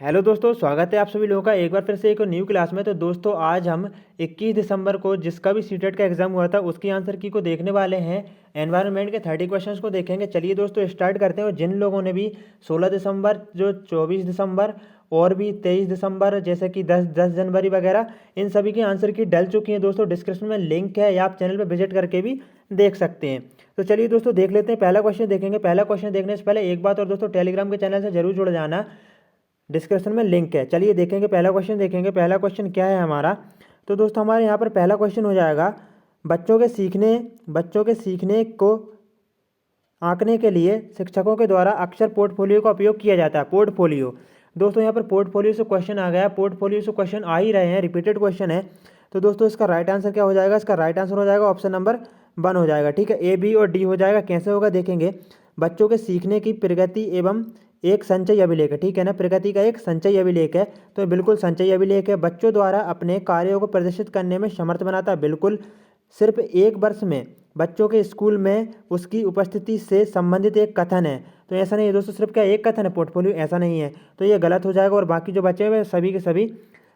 Hello दोस्तों, स्वागत है आप सभी लोगों का एक बार फिर से एक न्यू क्लास में। तो दोस्तों आज हम 21 दिसंबर को जिसका भी सीटेट का एग्जाम हुआ था उसकी आंसर की को देखने वाले हैं। एनवायरनमेंट के 30 क्वेश्चंस को देखेंगे। चलिए दोस्तों स्टार्ट करते हैं। और जिन लोगों ने भी 16 दिसंबर, जो 24 दिसंबर और भी 23 दिसंबर, जैसे कि 10 जनवरी वगैरह, इन सभी की आंसर की डल चुकी हैं दोस्तों, डिस्क्रिप्शन में लिंक है या आप चैनल पर विजिट करके भी देख सकते हैं। तो चलिए दोस्तों देख लेते हैं। पहला क्वेश्चन देखेंगे। पहला क्वेश्चन देखने से पहले एक बात और दोस्तों, टेलीग्राम के चैनल से जरूर जुड़ जाना, डिस्क्रिप्शन में लिंक है। चलिए देखेंगे, पहला क्वेश्चन देखेंगे। पहला क्वेश्चन क्या है हमारा। तो दोस्तों हमारे यहाँ पर पहला क्वेश्चन हो जाएगा, बच्चों के सीखने को आंकने के लिए शिक्षकों के द्वारा अक्सर पोर्टफोलियो का उपयोग किया जाता है। पोर्टफोलियो, दोस्तों यहाँ पर पोर्टफोलियो से क्वेश्चन आ गया। पोर्टफोलियो से क्वेश्चन आ ही रहे हैं, रिपीटेड क्वेश्चन है। तो दोस्तों इसका राइट आंसर क्या हो जाएगा? इसका राइट आंसर हो जाएगा ऑप्शन नंबर 1 हो जाएगा। ठीक है, ए, बी और डी हो जाएगा। कैसे होगा देखेंगे। बच्चों के सीखने की प्रगति एवं एक संचयी अभिलेख है। ठीक है ना, प्रगति का एक संचयी अभिलेख है, तो बिल्कुल संचयी अभिलेख है। बच्चों द्वारा अपने कार्यों को प्रदर्शित करने में समर्थ बनाता है, बिल्कुल। सिर्फ एक वर्ष में बच्चों के स्कूल में उसकी उपस्थिति से संबंधित एक कथन है। तो ऐसा नहीं है दोस्तों, सिर्फ क्या एक कथन है पोर्टफोलियो, ऐसा नहीं है। तो ये गलत हो जाएगा और बाकी जो बचे हुए सभी के सभी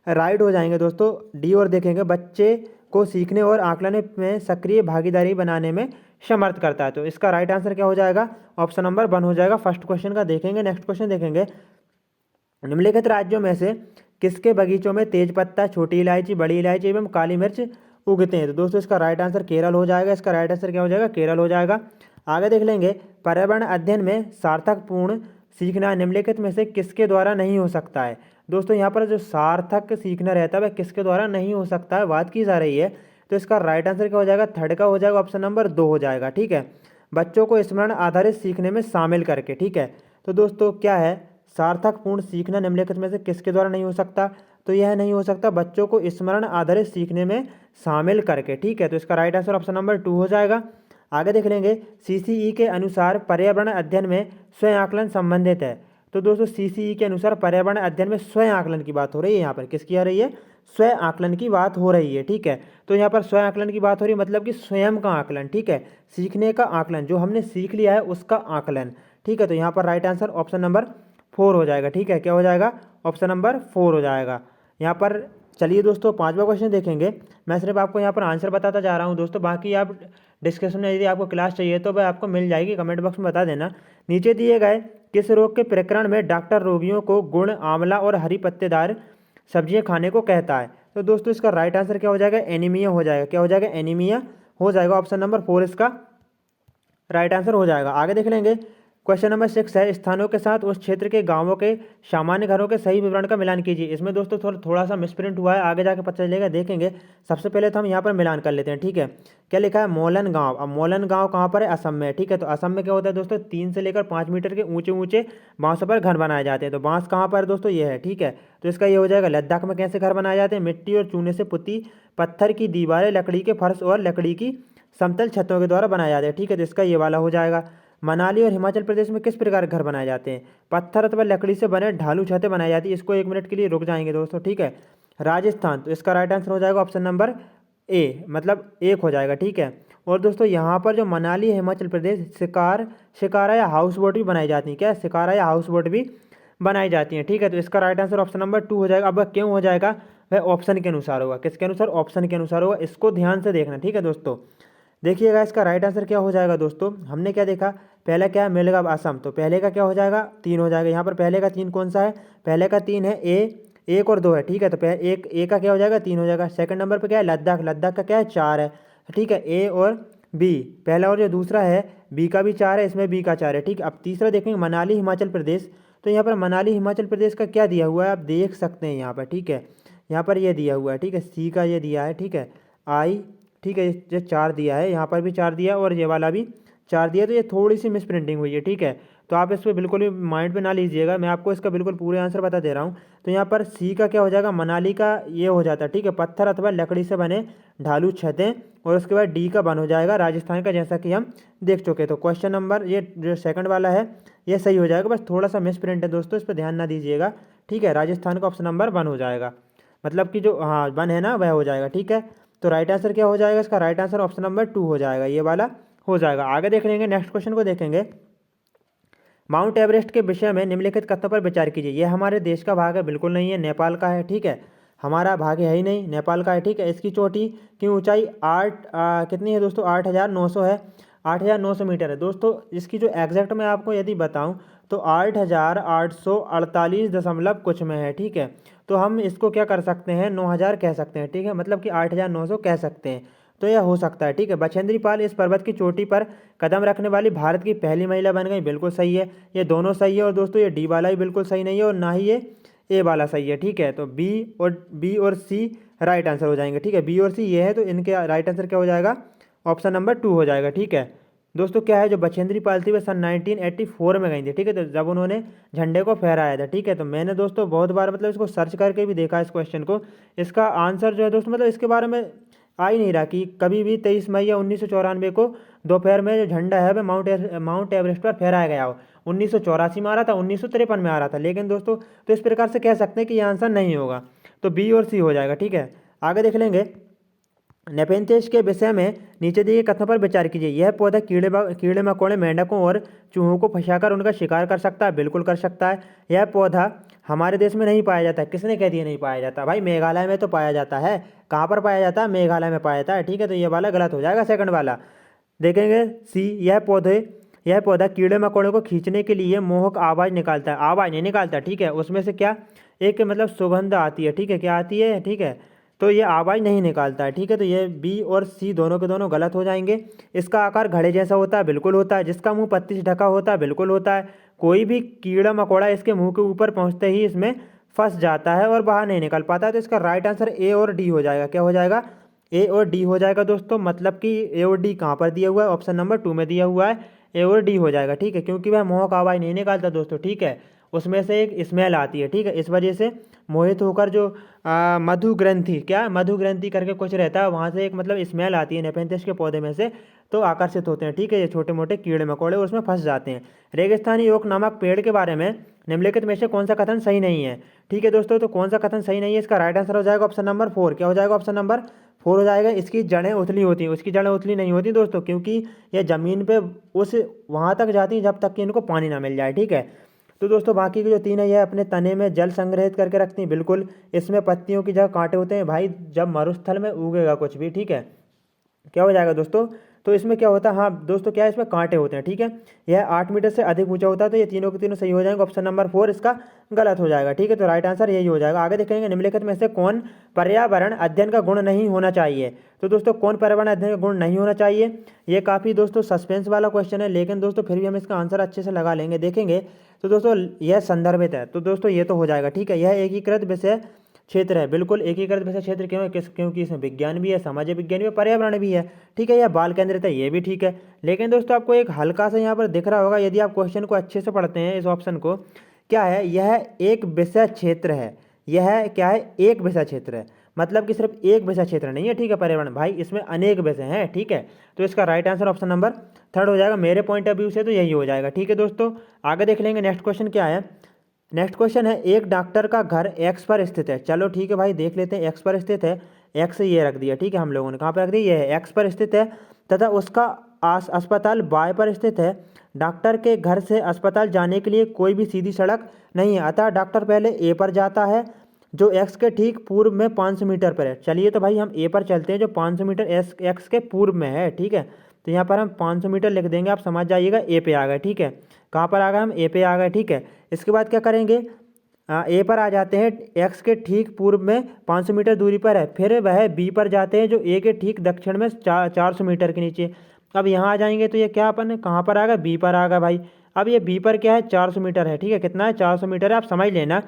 राइट हो जाएंगे दोस्तों। डी और देखेंगे, बच्चे को सीखने और आकलन में सक्रिय भागीदारी बनाने में समर्थ करता है। तो इसका राइट आंसर क्या हो जाएगा? ऑप्शन नंबर 1 हो जाएगा। फर्स्ट क्वेश्चन का देखेंगे। नेक्स्ट क्वेश्चन देखेंगे। निम्नलिखित राज्यों में से किसके बगीचों में तेज पत्ता, छोटी इलायची, बड़ी इलायची एवं काली मिर्च उगते हैं? तो दोस्तों इसका राइट आंसर केरल हो जाएगा। इसका राइट आंसर क्या हो जाएगा? केरल हो जाएगा। आगे देख लेंगे। पर्यावरण अध्ययन में सार्थकपूर्ण सीखना निम्नलिखित में से किसके द्वारा नहीं हो सकता है? दोस्तों यहाँ पर जो सार्थक सीखना रहता है वह किसके द्वारा नहीं हो सकता है, बात की जा रही है। तो इसका राइट आंसर क्या हो जाएगा? थर्ड का हो जाएगा, ऑप्शन नंबर 2 हो जाएगा। ठीक है, बच्चों को स्मरण आधारित सीखने में शामिल करके। ठीक है, तो दोस्तों क्या है, सार्थकपूर्ण सीखना निम्नलिखित में से किसके द्वारा नहीं हो सकता? तो यह नहीं हो सकता बच्चों को स्मरण आधारित सीखने में शामिल करके। ठीक है, तो इसका राइट आंसर ऑप्शन नंबर 2 हो जाएगा। आगे देख लेंगे। सीसीई के अनुसार पर्यावरण अध्ययन में स्वयं आकलन संबंधित है। तो दोस्तों सीसीई के अनुसार पर्यावरण अध्ययन में स्वयं आकलन की बात हो रही है। यहाँ पर किसकी आ रही है? स्वयं आकलन की बात हो रही है। ठीक है, तो यहाँ पर स्वयं आकलन की बात हो रही है, मतलब कि स्वयं का आकलन। ठीक है, सीखने का आकलन, जो हमने सीख लिया है उसका आकलन। ठीक है, तो यहाँ पर राइट आंसर ऑप्शन नंबर 4 हो जाएगा। ठीक है, क्या हो जाएगा? ऑप्शन नंबर 4 हो जाएगा यहाँ पर। चलिए दोस्तों पांचवा क्वेश्चन देखेंगे। मैं सिर्फ आपको यहाँ पर आंसर बताता जा रहा हूँ दोस्तों, बाकी आप डिस्कशन में यदि आपको क्लास चाहिए तो वह आपको मिल जाएगी, कमेंट बॉक्स में बता देना। नीचे दिए गए किस रोग के प्रकरण में डॉक्टर रोगियों को गुड़, आंवला और हरी पत्तेदार सब्जियां खाने को कहता है? तो दोस्तों इसका राइट आंसर क्या हो जाएगा? एनीमिया हो जाएगा। क्या हो जाएगा? एनीमिया हो जाएगा। ऑप्शन नंबर 4 इसका राइट आंसर हो जाएगा। आगे देख लेंगे। क्वेश्चन नंबर 6 है, स्थानों के साथ उस क्षेत्र के गांवों के सामान्य घरों के सही विवरण का मिलान कीजिए। इसमें दोस्तों थोड़ा सा मिसप्रिंट हुआ है, आगे जाके पता चलेगा, देखेंगे। सबसे पहले तो हम यहाँ पर मिलान कर लेते हैं। ठीक है, क्या लिखा है? मोलन गांव। अब मोलन गांव कहाँ पर है? असम में। ठीक है, तो असम में क्या होता है दोस्तों, 3 से लेकर 5 मीटर के ऊंचे ऊंचे बांसों पर घर बनाए जाते हैं। तो बांस कहाँ पर है दोस्तों? ये है। ठीक है, तो इसका ये हो जाएगा। लद्दाख में कैसे घर बनाए जाते हैं? मिट्टी और चूने से पुती पत्थर की दीवारें, लकड़ी के फर्श और लकड़ी की समतल छतों के द्वारा बनाए जाते हैं। ठीक है, तो इसका ये वाला हो जाएगा। मनाली और हिमाचल प्रदेश में किस प्रकार के घर बनाए जाते हैं? पत्थर अथवा लकड़ी से बने ढालू छतें बनाई जाती है। इसको 1 मिनट के लिए रुक जाएंगे दोस्तों। ठीक है, राजस्थान, तो इसका राइट आंसर हो जाएगा ऑप्शन नंबर ए, मतलब 1 हो जाएगा। ठीक है, और दोस्तों यहाँ पर जो मनाली हिमाचल प्रदेश, शिकारा या हाउस बोट भी बनाई जाती है। क्या? शिकारा या हाउस बोट भी बनाई जाती हैं। ठीक है, तो इसका राइट आंसर ऑप्शन नंबर 2 हो जाएगा। अब क्यों हो जाएगा? वह ऑप्शन के अनुसार होगा। किसके अनुसार? ऑप्शन के अनुसार होगा। इसको ध्यान से देखना। ठीक है दोस्तों, देखिएगा इसका राइट आंसर क्या हो जाएगा दोस्तों। हमने क्या देखा? पहला क्या है? मेलगांव असम, तो पहले का क्या हो जाएगा? 3 हो जाएगा। यहाँ पर पहले का 3 कौन सा है? पहले का 3 है ए, 1 और 2 है। ठीक है, तो एक ए का क्या हो जाएगा? 3 हो जाएगा। सेकंड नंबर पर क्या है? लद्दाख, लद्दाख का क्या है? 4 है। ठीक है, ए और बी पहला, और जो दूसरा है बी का भी 4 है, इसमें बी का 4 है। ठीक है, अब तीसरा देखेंगे मनाली हिमाचल प्रदेश। तो यहाँ पर मनाली हिमाचल प्रदेश का क्या दिया हुआ है आप देख सकते हैं यहाँ पर। ठीक है, यहाँ पर ये दिया हुआ है। ठीक है, सी का ये दिया है। ठीक है, आई, ठीक है, ये 4 दिया है, यहाँ पर भी 4 दिया है और ये वाला भी 4 दिया, तो ये थोड़ी सी मिस प्रिंटिंग हुई है। ठीक है, तो आप इस पर बिल्कुल भी माइंड पे ना लीजिएगा, मैं आपको इसका बिल्कुल पूरे आंसर बता दे रहा हूँ। तो यहाँ पर सी का क्या हो जाएगा? मनाली का ये हो जाता है। ठीक है, पत्थर अथवा लकड़ी से बने ढालू छतें, और उसके बाद डी का 1 हो जाएगा, राजस्थान का, जैसा कि हम देख चुके। तो क्वेश्चन नंबर ये जो सेकंड वाला है ये सही हो जाएगा, बस थोड़ा सा मिस प्रिंट है दोस्तों, इस पर ध्यान ना दीजिएगा। ठीक है, राजस्थान का ऑप्शन नंबर 1 हो जाएगा, मतलब कि जो हाँ 1 है ना वह हो जाएगा। ठीक है, तो राइट आंसर क्या हो जाएगा? इसका राइट आंसर ऑप्शन नंबर 2 हो जाएगा, ये वाला हो जाएगा। आगे देख लेंगे। नेक्स्ट क्वेश्चन को देखेंगे। माउंट एवरेस्ट के विषय में निम्नलिखित कथनों पर विचार कीजिए। यह हमारे देश का भाग है, बिल्कुल नहीं है, नेपाल का है, ठीक है। हमारा भाग है ही नहीं, नेपाल का है, ठीक है। इसकी चोटी की ऊंचाई कितनी है दोस्तों? 8,900 है, 8,900 मीटर है दोस्तों। इसकी जो एग्जैक्ट मैं आपको यदि बताऊं तो 8,848 दशमलव कुछ में है, ठीक है। तो हम इसको क्या कर सकते हैं, 9,000 कह सकते हैं, ठीक है, मतलब कि 8,900 कह सकते हैं। तो यह हो सकता है, ठीक है। बछेंद्री पाल इस पर्वत की चोटी पर कदम रखने वाली भारत की पहली महिला बन गई, बिल्कुल सही है। ये दोनों सही है। और दोस्तों ये डी वाला भी बिल्कुल सही नहीं है और ना ही ये ए वाला सही है, ठीक है। तो बी और सी राइट आंसर हो जाएंगे, ठीक है। बी और सी ये है, तो इनके राइट आंसर क्या हो जाएगा? ऑप्शन नंबर 2 हो जाएगा, ठीक है। दोस्तों क्या है, जो बछेंद्री पाल थी वह सन 1984 में गई थी, ठीक है। तो जब उन्होंने झंडे को फहराया था, ठीक है। तो मैंने दोस्तों बहुत बार मतलब इसको सर्च करके भी देखा इस क्वेश्चन को। इसका आंसर जो है दोस्तों मतलब इसके बारे में आ ही नहीं रहा कि कभी भी 23 मई या 1994 को दोपहर में जो झंडा है वह माउंट एवरेस्ट पर फहराया गया हो। 1984 में आ रहा था, 1953 में आ रहा था, लेकिन दोस्तों तो इस प्रकार से कह सकते हैं कि यह आंसर नहीं होगा। तो बी और सी हो जाएगा, ठीक है। आगे देख लेंगे। नेपेंथेस के विषय में नीचे दिए कथनों पर विचार कीजिए। यह पौधा कीड़े मकोड़े, मेंढकों और चूहों को फंसाकर उनका शिकार कर सकता है, बिल्कुल कर सकता है। यह पौधा हमारे देश में नहीं पाया जाता है। किसने कह दिया नहीं पाया जाता? भाई मेघालय में तो पाया जाता है। कहाँ पर पाया जाता है? मेघालय में पाया जाता है, ठीक है। तो ये वाला गलत हो जाएगा, सेकंड वाला। देखेंगे सी, यह पौधा कीड़े मकोड़ों को खींचने के लिए मोहक आवाज़ निकालता है। आवाज़ नहीं निकालता, ठीक है। उसमें से क्या एक मतलब सुगंध आती है, ठीक है। क्या आती है? ठीक है। तो ये आवाज़ नहीं निकालता है, ठीक है। तो ये बी और सी दोनों के दोनों गलत हो जाएंगे। इसका आकार घड़े जैसा होता है, बिल्कुल होता है। जिसका मुंह पत्ती से ढका होता है, बिल्कुल होता है। कोई भी कीड़ा मकोड़ा इसके मुंह के ऊपर पहुंचते ही इसमें फंस जाता है और बाहर नहीं निकल पाता है। तो इसका राइट आंसर ए और डी हो जाएगा। क्या हो जाएगा? ए और डी हो जाएगा दोस्तों। मतलब कि ए और डी कहाँ पर दिया हुआ है? ऑप्शन नंबर 2 में दिया हुआ है, ए और डी हो जाएगा, ठीक है। क्योंकि वह मोहक आवाज़ नहीं निकालता दोस्तों, ठीक है। उसमें से एक स्मेल आती है, ठीक है। इस वजह से मोहित होकर जो मधु ग्रंथि, क्या मधु ग्रंथि करके कुछ रहता है, वहाँ से एक मतलब स्मेल आती है नेपेंथिस के पौधे में से, तो आकर्षित होते हैं, ठीक है। ये छोटे मोटे कीड़े मकोड़े उसमें फंस जाते हैं। रेगिस्तानी ओक नामक पेड़ के बारे में निम्नलिखित में से कौन सा कथन सही नहीं है? ठीक है दोस्तों, तो कौन सा कथन सही नहीं है? इसका राइट आंसर हो जाएगा ऑप्शन नंबर 4। क्या हो जाएगा? ऑप्शन नंबर 4 हो जाएगा। इसकी जड़ें उथली होती हैं। उसकी जड़ें उथली नहीं होती दोस्तों, क्योंकि यह ज़मीन पे उस वहाँ तक जाती हैं जब तक कि इनको पानी ना मिल जाए, ठीक है। तो दोस्तों बाकी के जो 3 है, यह अपने तने में जल संग्रहित करके रखती हैं, बिल्कुल। इसमें पत्तियों की जगह कांटे होते हैं। भाई जब मरुस्थल में उगेगा कुछ भी, ठीक है, क्या हो जाएगा दोस्तों? तो इसमें क्या होता है, हाँ दोस्तों, क्या है, इसमें कांटे होते हैं, ठीक है। यह 8 मीटर से अधिक ऊंचा होता है। तो ये तीनों के तीनों सही हो जाएंगे। ऑप्शन नंबर 4 इसका गलत हो जाएगा, ठीक है। तो राइट आंसर यही हो जाएगा। आगे देखेंगे, निम्नलिखित में से कौन पर्यावरण अध्ययन का गुण नहीं होना चाहिए? तो दोस्तों कौन पर्यावरण अध्ययन का गुण नहीं होना चाहिए? ये काफ़ी दोस्तों सस्पेंस वाला क्वेश्चन है, लेकिन दोस्तों फिर भी हम इसका आंसर अच्छे से लगा लेंगे, देखेंगे। तो दोस्तों यह संदर्भित है, तो दोस्तों ये तो हो जाएगा, ठीक है। यह एकीकृत विषय क्षेत्र है, बिल्कुल एकीकृत विषय क्षेत्र क्यों है? क्योंकि इसमें विज्ञान भी है, सामाजिक विज्ञान भी है, पर्यावरण भी है, ठीक है। यह बाल केंद्रित है, ये भी ठीक है। लेकिन दोस्तों आपको एक हल्का सा यहाँ पर दिख रहा होगा, यदि आप क्वेश्चन को अच्छे से पढ़ते हैं, इस ऑप्शन को, क्या है, यह एक विषय क्षेत्र है। यह क्या है? एक विषय क्षेत्र है, मतलब कि सिर्फ एक विषय क्षेत्र नहीं है, ठीक है। पर्यावरण भाई इसमें अनेक विषय हैं, ठीक है। तो इसका राइट आंसर ऑप्शन नंबर 3 हो जाएगा। मेरे पॉइंट ऑफ व्यू से तो यही हो जाएगा, ठीक है दोस्तों। आगे देख लेंगे नेक्स्ट क्वेश्चन क्या है। नेक्स्ट क्वेश्चन है, एक डॉक्टर का घर एक्स पर स्थित है। चलो ठीक है भाई, देख लेते हैं। एक्स पर स्थित है, एक्स ये रख दिया, ठीक है। हम लोगों ने कहाँ पर रख दिया? ये है, एक्स पर स्थित है, तथा उसका अस्पताल वाई पर स्थित है। डॉक्टर के घर से अस्पताल जाने के लिए कोई भी सीधी सड़क नहीं है, अतः डॉक्टर पहले ए पर जाता है, जो एक्स के ठीक पूर्व में 500 मीटर पर है। चलिए तो भाई हम ए पर चलते हैं, जो 500 मीटर एक्स के पूर्व में है, ठीक है। तो यहाँ पर हम 500 मीटर लिख देंगे, आप समझ जाइएगा। ए पे आ गए, ठीक है। कहाँ पर आ गए? हम ए पे आ गए, ठीक है। इसके बाद क्या करेंगे? ए पर आ जाते हैं, एक्स के ठीक पूर्व में 500 मीटर दूरी पर है। फिर वह बी पर जाते हैं, जो ए के ठीक दक्षिण में 400 मीटर के नीचे। अब यहाँ आ जाएंगे तो ये क्या अपन कहाँ पर आ गया? बी पर आ गया भाई। अब ये बी पर क्या है? 400 मीटर है, ठीक है। कितना है? 400 मीटर है, आप समझ लेना,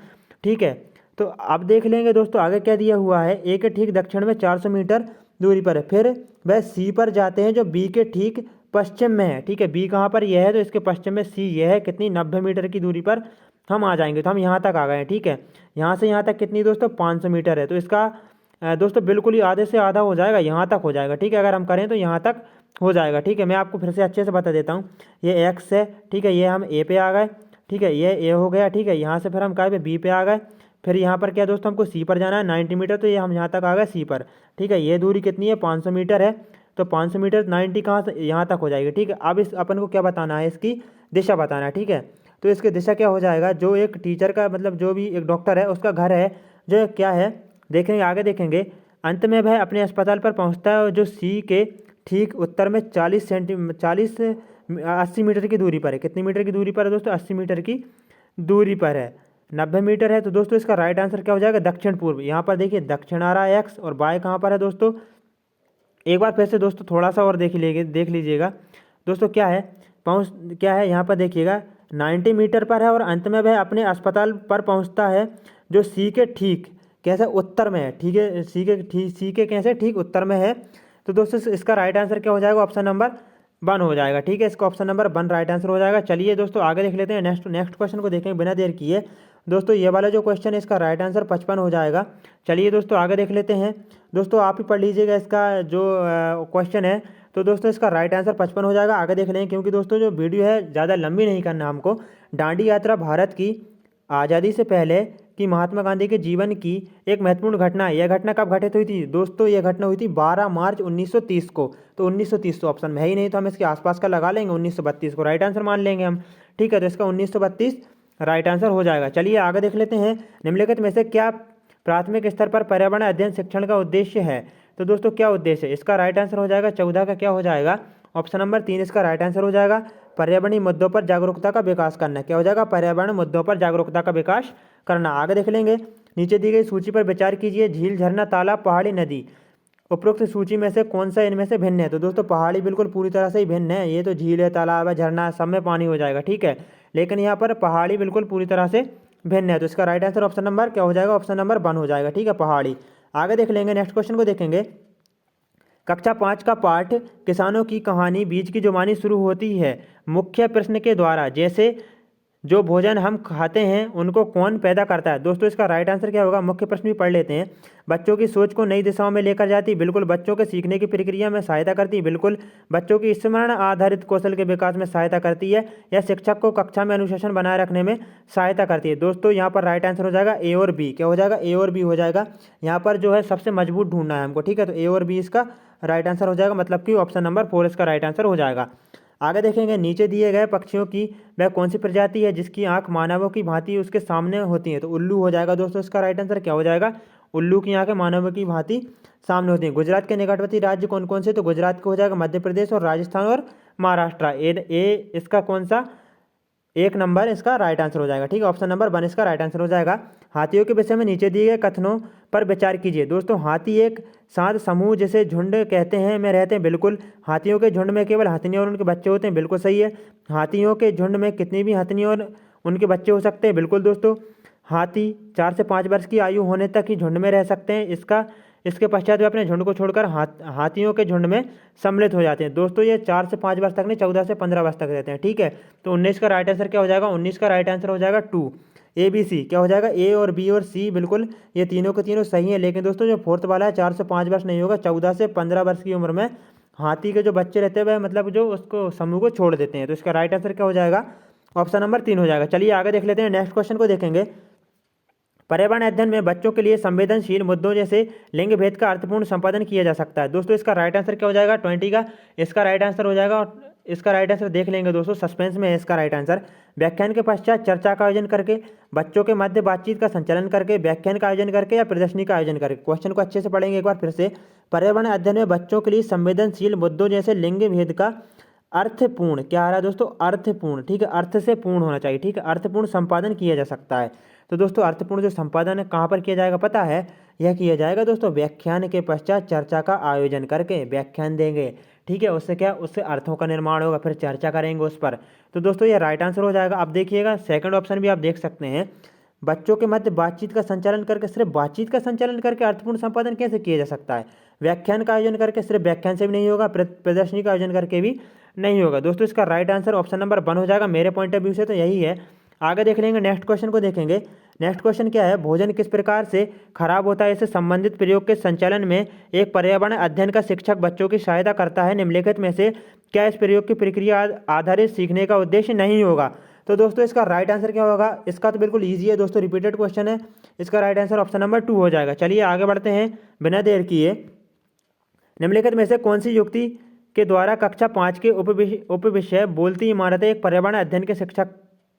ठीक है। तो अब देख लेंगे दोस्तों आगे क्या दिया हुआ है। ए के ठीक दक्षिण में 400 मीटर दूरी पर है। फिर वह सी पर जाते हैं, जो बी के ठीक पश्चिम में है, ठीक है। बी कहाँ पर? यह है, तो इसके पश्चिम में सी यह है। कितनी? 90 मीटर की दूरी पर हम आ जाएंगे। तो हम यहाँ तक आ गए हैं, ठीक है। यहाँ से यहाँ तक कितनी दोस्तों? 500 मीटर है। तो इसका दोस्तों बिल्कुल ही आधे से आधा हो जाएगा, यहाँ तक हो जाएगा, ठीक है। अगर हम करें तो यहाँ तक हो जाएगा, ठीक है। मैं आपको फिर से अच्छे से बता देता हूँ। ये एक्स है, ठीक है। ये हम ए पे आ गए, ठीक है। ये ए हो गया, ठीक है। यहाँ से फिर हम कहाँ पे? बी पे आ गए। फिर यहाँ पर क्या दोस्तों? हमको सी पर जाना है 90 मीटर, तो ये हम यहाँ तक आ गए सी पर, ठीक है। ये दूरी कितनी है? 500 मीटर है। तो 500 मीटर 90 कहाँ से? यहाँ तक हो जाएगी, ठीक है। अब इस अपन को क्या बताना है? इसकी दिशा बताना है, ठीक है। तो इसकी दिशा क्या हो जाएगा, जो एक टीचर का मतलब जो भी एक डॉक्टर है उसका घर है, जो क्या है देखेंगे, आगे देखेंगे। अंत में वह अपने अस्पताल पर पहुंचता है जो सी के ठीक उत्तर में 80 मीटर की दूरी पर है। कितनी मीटर की दूरी पर है दोस्तों, 80 मीटर की दूरी पर है। 90 मीटर है, तो दोस्तों इसका राइट आंसर क्या हो जाएगा, दक्षिण पूर्व। यहाँ पर देखिए दक्षिण आ रहा है एक्स, और बाय कहाँ पर है दोस्तों, एक बार फिर से दोस्तों थोड़ा सा और देख लीजिएगा दोस्तों। क्या है यहाँ पर देखिएगा 90 मीटर पर है, और अंत में वह अपने अस्पताल पर पहुंचता है जो सी के ठीक कैसे उत्तर में है। ठीक है, सी के कैसे ठीक उत्तर में है। तो दोस्तों इसका राइट आंसर क्या हो जाएगा, ऑप्शन नंबर 1 हो जाएगा। ठीक है, इसका ऑप्शन नंबर 1 राइट आंसर हो जाएगा। चलिए दोस्तों आगे देख लेते हैं, नेक्स्ट क्वेश्चन को देखेंगे बिना देर किए। दोस्तों ये वाला जो क्वेश्चन है इसका राइट आंसर 55 हो जाएगा। चलिए दोस्तों आगे देख लेते हैं। दोस्तों आप ही पढ़ लीजिएगा इसका जो क्वेश्चन है। तो दोस्तों इसका राइट आंसर 55 हो जाएगा। आगे देख लेंगे, क्योंकि दोस्तों जो वीडियो है ज़्यादा लंबी नहीं करना हमको। दांडी यात्रा भारत की आज़ादी से पहले की महात्मा गांधी के जीवन की एक महत्वपूर्ण घटना है। यह घटना कब घटित हुई थी दोस्तों, यह घटना हुई थी 12 मार्च 1930 को। तो 1930 तो ऑप्शन में है ही नहीं, तो हम इसके आसपास का लगा लेंगे, 1932 को राइट आंसर मान लेंगे हम। ठीक है, तो इसका 1932 राइट आंसर हो जाएगा। चलिए आगे देख लेते हैं, निम्नलिखित में से क्या प्राथमिक स्तर पर पर्यावरण अध्ययन शिक्षण का उद्देश्य है। तो दोस्तों क्या उद्देश्य है, इसका राइट आंसर हो जाएगा 14 का क्या हो जाएगा, ऑप्शन नंबर 3 इसका राइट आंसर हो जाएगा। पर्यावरणीय मुद्दों पर जागरूकता का विकास करना, क्या हो जाएगा, पर्यावरण मुद्दों पर जागरूकता का विकास करना। आगे देख लेंगे, नीचे दी गई सूची पर विचार कीजिए। झील, झरना, तालाब, पहाड़ी, नदी, उपरोक्त सूची में से कौन सा इनमें से भिन्न है। तो दोस्तों पहाड़ी बिल्कुल पूरी तरह से ही भिन्न है, ये तो झील है, तालाब है, झरना है, सब में पानी हो जाएगा। ठीक है, लेकिन यहाँ पर पहाड़ी बिल्कुल पूरी तरह से भिन्न है। तो इसका राइट आंसर ऑप्शन नंबर क्या हो जाएगा, ऑप्शन नंबर 1 हो जाएगा। ठीक है, पहाड़ी। आगे देख लेंगे, नेक्स्ट क्वेश्चन को देखेंगे। कक्षा 5 का पाठ किसानों की कहानी बीज की जुबानी शुरू होती है मुख्य प्रश्न के द्वारा, जैसे जो भोजन हम खाते हैं उनको कौन पैदा करता है। दोस्तों इसका राइट आंसर क्या होगा, मुख्य प्रश्न भी पढ़ लेते हैं। बच्चों की सोच को नई दिशाओं में लेकर जाती, बिल्कुल। बच्चों के सीखने की प्रक्रिया में सहायता करती, बिल्कुल। बच्चों की स्मरण आधारित कौशल के विकास में सहायता करती है, या शिक्षक को कक्षा में अनुशासन बनाए रखने में सहायता करती है। दोस्तों यहाँ पर राइट आंसर हो जाएगा ए और बी, क्या हो जाएगा, ए और बी हो जाएगा। यहाँ पर जो है सबसे मजबूत ढूंढना है हमको। ठीक है, तो ए और बी इसका राइट आंसर हो जाएगा, मतलब कि ऑप्शन नंबर 4 इसका राइट आंसर हो जाएगा। आगे देखेंगे, नीचे दिए गए पक्षियों की वह कौन सी प्रजाति है जिसकी आंख मानवों की भांति उसके सामने होती है। तो उल्लू हो जाएगा दोस्तों, इसका राइट आंसर क्या हो जाएगा, उल्लू की आंखें मानवों की भांति सामने होती हैं। गुजरात के निकटवर्ती राज्य कौन कौन से, तो गुजरात के हो जाएगा मध्य प्रदेश और राजस्थान और महाराष्ट्र। ए इसका कौन सा, 1 नंबर इसका राइट आंसर हो जाएगा। ठीक है, ऑप्शन नंबर 1 इसका राइट आंसर हो जाएगा। हाथियों के विषय में नीचे दिए गए कथनों पर विचार कीजिए। दोस्तों हाथी एक साथ समूह जैसे झुंड कहते हैं में रहते हैं, बिल्कुल। हाथियों के झुंड में केवल हथनी और उनके बच्चे होते हैं, बिल्कुल सही है। हाथियों के झुंड में कितनी भी हथनी और उनके बच्चे हो सकते हैं, बिल्कुल दोस्तों। हाथी 4 से 5 वर्ष की आयु होने तक ही झुंड में रह सकते हैं। इसके पश्चात वे अपने झुंड को छोड़कर हाथियों के झुंड में सम्मिलित हो जाते हैं। दोस्तों ये 4 से 5 वर्ष तक नहीं, 14 से 15 वर्ष तक रहते हैं। ठीक है, तो 19 का राइट आंसर क्या हो जाएगा, 19 का राइट आंसर हो जाएगा 2। ए बी सी क्या हो जाएगा, ए और बी और सी बिल्कुल ये तीनों के तीनों सही है। लेकिन दोस्तों जो फोर्थ वाला है 4 से 5 वर्ष नहीं होगा, 14 से 15 वर्ष की उम्र में हाथी के जो बच्चे रहते हैं वह मतलब जो उसको समूह को छोड़ देते हैं। तो इसका राइट आंसर क्या हो जाएगा, ऑप्शन नंबर 3 हो जाएगा। चलिए आगे देख लेते हैं, नेक्स्ट क्वेश्चन को देखेंगे। पर्यावरण अध्ययन में बच्चों के लिए संवेदनशील मुद्दों जैसे लिंग भेद का अर्थपूर्ण संपादन किया जा सकता है। दोस्तों इसका राइट आंसर क्या हो जाएगा, 20 का इसका राइट आंसर हो जाएगा। और इसका राइट आंसर देख लेंगे दोस्तों, सस्पेंस में है इसका राइट आंसर। व्याख्यान के पश्चात चर्चा का आयोजन करके, बच्चों के मध्य बातचीत का संचालन करके, व्याख्यान का आयोजन करके, या प्रदर्शनी का आयोजन करके। क्वेश्चन को अच्छे से पढ़ेंगे एक बार फिर से। पर्यावरण अध्ययन में बच्चों के लिए संवेदनशील मुद्दों जैसे लिंग भेद का अर्थपूर्ण, क्या आ रहा है दोस्तों, अर्थपूर्ण। ठीक है, अर्थ से पूर्ण होना चाहिए। ठीक है, अर्थपूर्ण संपादन किया जा सकता है। तो दोस्तों अर्थपूर्ण जो संपादन है कहाँ पर किया जाएगा पता है, यह किया जाएगा दोस्तों व्याख्यान के पश्चात चर्चा का आयोजन करके। व्याख्यान देंगे, ठीक है, उससे क्या, उससे अर्थों का निर्माण होगा, फिर चर्चा करेंगे उस पर। तो दोस्तों ये राइट आंसर हो जाएगा। अब देखिएगा सेकंड ऑप्शन भी आप देख सकते हैं, बच्चों के मध्य बातचीत का संचालन करके, सिर्फ बातचीत का संचालन करके अर्थपूर्ण संपादन कैसे किया जा सकता है। व्याख्यान का आयोजन करके, सिर्फ व्याख्यान से भी नहीं होगा, प्रदर्शनी का आयोजन करके भी नहीं होगा। दोस्तों इसका राइट आंसर ऑप्शन नंबर 1 हो जाएगा, मेरे पॉइंट ऑफ व्यू से तो यही है। आगे देख लेंगे, नेक्स्ट क्वेश्चन को देखेंगे। नेक्स्ट क्वेश्चन क्या है, भोजन किस प्रकार से खराब होता है, इससे संबंधित प्रयोग के संचालन में एक पर्यावरण अध्ययन का शिक्षक बच्चों की सहायता करता है। निम्नलिखित में से क्या इस प्रयोग की प्रक्रिया आधारित सीखने का उद्देश्य नहीं होगा। तो दोस्तों इसका राइट आंसर क्या होगा, इसका तो बिल्कुल ईजी है दोस्तों, रिपीटेड क्वेश्चन है। इसका राइट आंसर ऑप्शन नंबर 2 हो जाएगा। चलिए आगे बढ़ते हैं बिना देर किए। निम्नलिखित में से कौन सी युक्ति के द्वारा कक्षा 5 के उपविषय बोलती इमारतें एक पर्यावरण अध्ययन के शिक्षक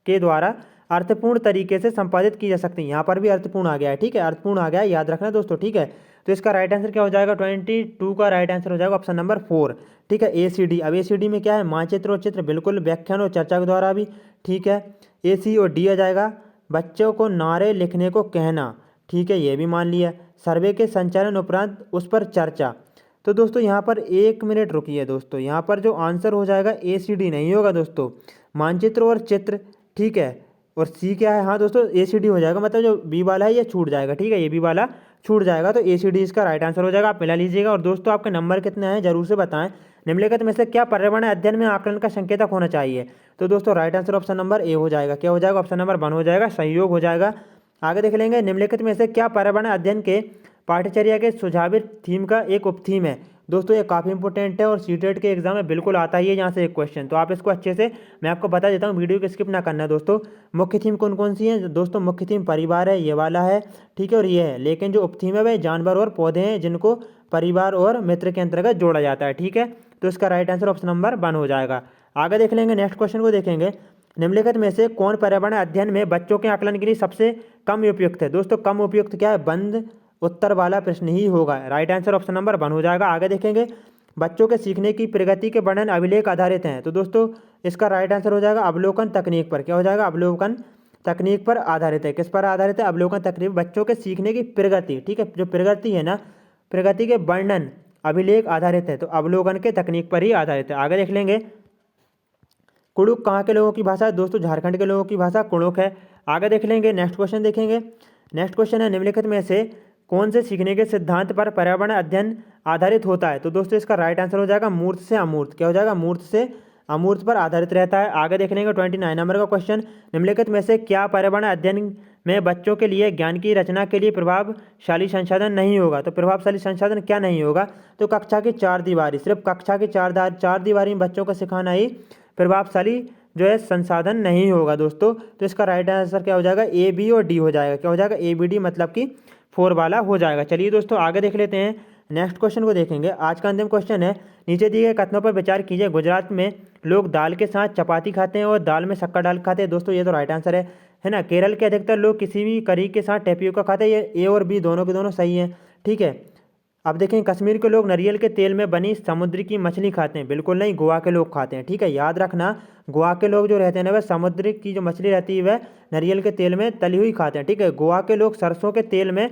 के द्वारा अर्थपूर्ण तरीके से संपादित की जा सकती है। यहाँ पर भी अर्थपूर्ण आ गया है, ठीक है, अर्थपूर्ण आ गया है, याद रखना दोस्तों, ठीक है। तो इसका राइट आंसर क्या हो जाएगा, 22 का राइट आंसर हो जाएगा ऑप्शन नंबर 4, ठीक है। ACD, अब ACD में क्या है, मानचित्र और चित्र, बिल्कुल, व्याख्यान और चर्चा के द्वारा भी, ठीक है। AC और D आ जाएगा, बच्चों को नारे लिखने को कहना, ठीक है, ये भी मान लिया। सर्वे के संचालन उपरांत उस पर चर्चा। तो दोस्तों यहाँ पर 1 मिनट रुकिए दोस्तों, यहाँ पर जो आंसर हो जाएगा ACD नहीं होगा दोस्तों, मानचित्र और चित्र, ठीक है। और C क्या है, हाँ दोस्तों ACD हो जाएगा, मतलब जो B वाला है ये छूट जाएगा, ठीक है, ये B वाला छूट जाएगा, तो ACD इसका राइट आंसर हो जाएगा। आप मिला लीजिएगा। और दोस्तों आपके नंबर कितने हैं जरूर से बताएं। निम्नलिखित में से क्या पर्यावरण अध्ययन में आकलन का संकेतक होना चाहिए। तो दोस्तों right answer option number A हो जाएगा। क्या हो जाएगा, ऑप्शन नंबर 1 हो जाएगा, सहयोग हो जाएगा। आगे देख लेंगे, निम्नलिखित में से क्या पर्यावरण अध्ययन के पाठ्यचर्या के सुझावित थीम का एक उपथीम है। दोस्तों ये काफ़ी इंपॉर्टेंट है और सीटेट के एग्जाम में बिल्कुल आता ही है यहाँ से एक क्वेश्चन, तो आप इसको अच्छे से मैं आपको बता देता हूँ, वीडियो को स्किप ना करना दोस्तों। मुख्य थीम कौन कौन सी है दोस्तों, मुख्य थीम परिवार है, ये वाला है, ठीक है, और ये है। लेकिन जो उपथीम है वह जानवर और पौधे हैं, जिनको परिवार और मित्र के अंतर्गत जोड़ा जाता है, ठीक है। तो इसका राइट आंसर ऑप्शन नंबर 1 हो जाएगा। आगे देख लेंगे, नेक्स्ट क्वेश्चन को देखेंगे, निम्नलिखित में से कौन पर्यावरण अध्ययन में बच्चों के आकलन के लिए सबसे कम उपयुक्त है। दोस्तों कम उपयुक्त क्या है, बंद उत्तर वाला प्रश्न ही होगा। राइट आंसर ऑप्शन नंबर 1 हो जाएगा। आगे देखेंगे, बच्चों के सीखने की प्रगति के वर्णन अभिलेख आधारित हैं। तो दोस्तों इसका राइट आंसर हो जाएगा अवलोकन तकनीक पर। क्या हो जाएगा, अवलोकन तकनीक पर आधारित है। किस पर आधारित है, अवलोकन तकनीक, बच्चों के सीखने की प्रगति, ठीक है, जो प्रगति है ना, प्रगति के वर्णन अभिलेख आधारित है, तो अवलोकन के तकनीक पर ही आधारित है। आगे देख लेंगे, कुड़ुक कहाँ के लोगों की भाषा है। दोस्तों झारखंड के लोगों की भाषा कुड़ुक है। आगे देख लेंगे, नेक्स्ट क्वेश्चन देखेंगे। नेक्स्ट क्वेश्चन है, निम्नलिखित में से कौन से सीखने के सिद्धांत पर पर्यावरण अध्ययन आधारित होता है। तो दोस्तों इसका राइट आंसर हो जाएगा मूर्त से अमूर्त। क्या हो जाएगा, मूर्त से अमूर्त पर आधारित रहता है। आगे देख लेंगे 29 नंबर का क्वेश्चन, निम्नलिखित में से क्या पर्यावरण अध्ययन में बच्चों के लिए ज्ञान की रचना के लिए प्रभावशाली संसाधन नहीं होगा। तो प्रभावशाली संसाधन क्या नहीं होगा, तो कक्षा की 4 दीवारी, सिर्फ कक्षा की 4 दीवारी में बच्चों को सिखाना ही प्रभावशाली जो है संसाधन नहीं होगा दोस्तों। तो इसका राइट आंसर क्या हो जाएगा, A, B और D हो जाएगा। क्या हो जाएगा, A, B, D, मतलब कि 4 वाला हो जाएगा। चलिए दोस्तों आगे देख लेते हैं, नेक्स्ट क्वेश्चन को देखेंगे। आज का अंतिम क्वेश्चन है, नीचे दिए गए कथनों पर विचार कीजिए। गुजरात में लोग दाल के साथ चपाती खाते हैं और दाल में शक्कर डाल खाते हैं। दोस्तों ये तो राइट आंसर है ना। केरल के अधिकतर लोग किसी भी करी के साथ टेपियोका खाते हैं। ये A और B दोनों के दोनों सही हैं, ठीक है। अब देखें, कश्मीर के लोग नारियल के तेल में बनी समुद्र की मछली खाते हैं। बिल्कुल नहीं, गोवा के लोग खाते हैं, ठीक है, याद रखना। गोवा के लोग जो रहते हैं ना, वह समुद्र की जो मछली रहती है वह नारियल के तेल में तली हुई खाते हैं, ठीक है। गोवा के लोग सरसों के तेल में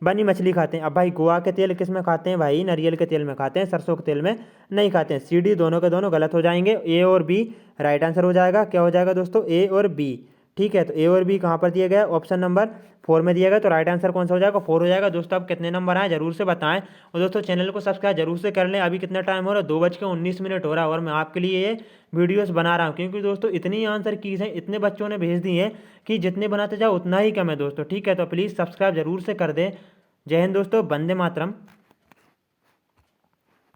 बनी मछली खाते हैं। अब भाई गोवा के तेल किस में खाते हैं, भाई नारियल के तेल में खाते हैं, सरसों के तेल में नहीं खाते हैं। CD दोनों के दोनों गलत हो जाएंगे। A और B राइट आंसर हो जाएगा। क्या हो जाएगा दोस्तों, A और B, ठीक है। तो A और B कहाँ पर दिया गया, ऑप्शन नंबर 4 में दिया गया। तो राइट आंसर कौन सा हो जाएगा, 4 हो जाएगा। दोस्तों आप कितने नंबर आए जरूर से बताएं, और दोस्तों चैनल को सब्सक्राइब जरूर से कर लें। अभी कितना टाइम हो रहा है, 2:19 हो रहा है, और मैं आपके लिए ये वीडियोस बना रहा हूँ, क्योंकि दोस्तों इतनी आंसर कीज हैं, इतने बच्चों ने भेज दी हैं कि जितने बनाते जाओ उतना ही कम है दोस्तों, ठीक है। तो प्लीज़ सब्सक्राइब जरूर से कर दें। जय हिंद दोस्तों, वंदे मातरम।